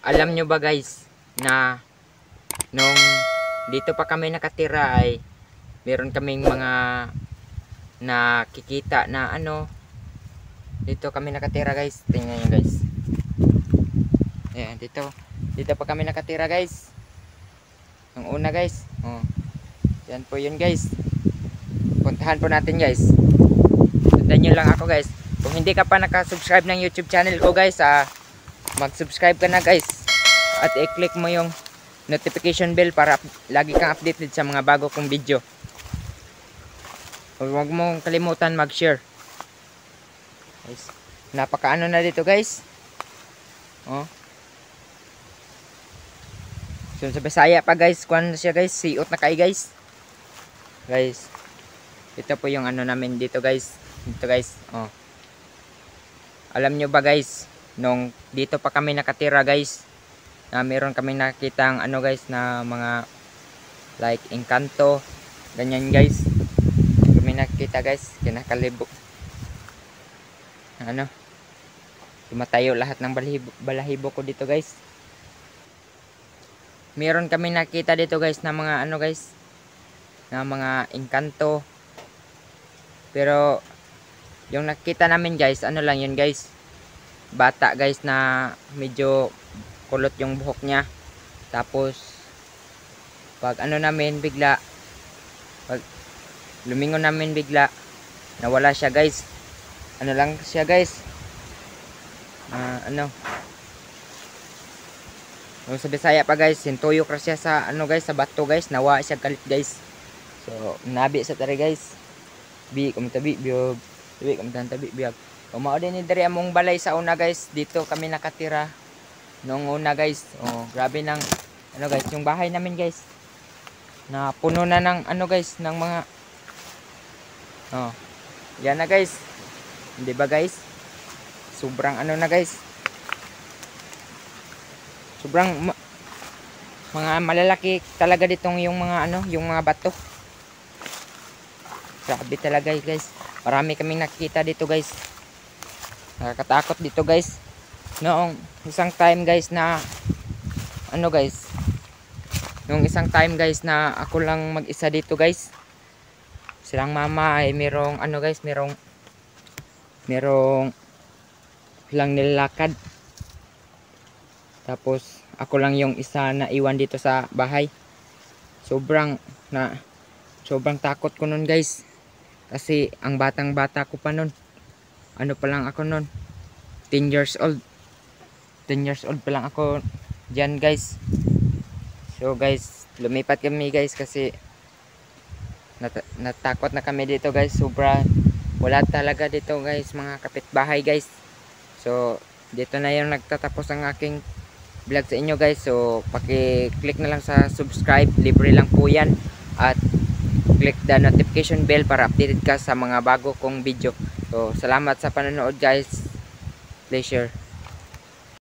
Alam nyo ba guys na nung dito pa kami nakatira ay meron kaming mga nakikita na ano, dito kami nakatira guys. Tingnan nyo guys. Ayan, dito pa kami nakatira guys. Ang una guys. Oh. Yan po yun guys. Puntahan po natin guys. Sundan nyo lang ako guys. Kung hindi ka pa nakasubscribe ng YouTube channel ko guys, mag-subscribe ka na guys. At i-click mo yung notification bell para lagi kang updated sa mga bago kong video. Huwag mong kalimutan mag-share. Guys, napakaano na dito guys. Oh. So sa Bisaya pa guys, kuan na siya guys, siot na kay guys. Guys, ito po yung ano namin dito guys. Dito guys, oh. Alam nyo ba guys, nung dito pa kami nakatira guys, na meron kami nakitang ano guys na mga like engkanto, ganyan guys. Kami nakita guys, kinakalibo. Ano? Tumatayo lahat ng balahibo ko dito guys. Meron kami nakita dito guys na mga ano guys, na mga engkanto. Pero yung nakita namin guys, ano lang yun guys, bata guys na medyo kulot yung buhok niya. Tapos pag ano namin bigla, pag lumingon namin bigla, nawala siya guys. Ano lang siya guys, ano, yung sa Bisaya pa guys, sintuyok ra siya sa ano guys, sa bato guys, nawa siya galit guys. So nabi sa tari guys, bi kumtabi biog, tabi kumtabi biog. Umao din ni diri among balay sa una guys, dito kami nakatira nung una guys. Oh, grabe nang ano guys, yung bahay namin guys, na puno na ng ano guys, ng mga oh, yan na guys. Hindi ba guys? Sobrang ano na guys. Sobrang mga malalaki talaga ditong yung mga ano, yung mga bato. Grabe talaga guys. Marami kaming nakikita dito guys. Nakakatakot dito guys. Noong isang time guys na ano guys, noong isang time guys na ako lang mag-isa dito guys. Silang mama ay merong ano guys, merong lang nilakad. Tapos ako lang yung isa na iwan dito sa bahay. Sobrang takot ko nun guys. Kasi ang batang bata ko pa nun. Ano pa lang ako nun, 10 years old. 10 years old pa lang ako dyan guys. So guys, lumipat kami guys kasi natakot na kami dito guys. Sobra, wala talaga dito guys, mga kapitbahay guys. So dito na yung nagtatapos ang aking vlog sa inyo guys. So paki-click na lang sa subscribe, libre lang po yan. At click the notification bell para updated ka sa mga bago kong video. So salamat sa panonood guys. Pleasure.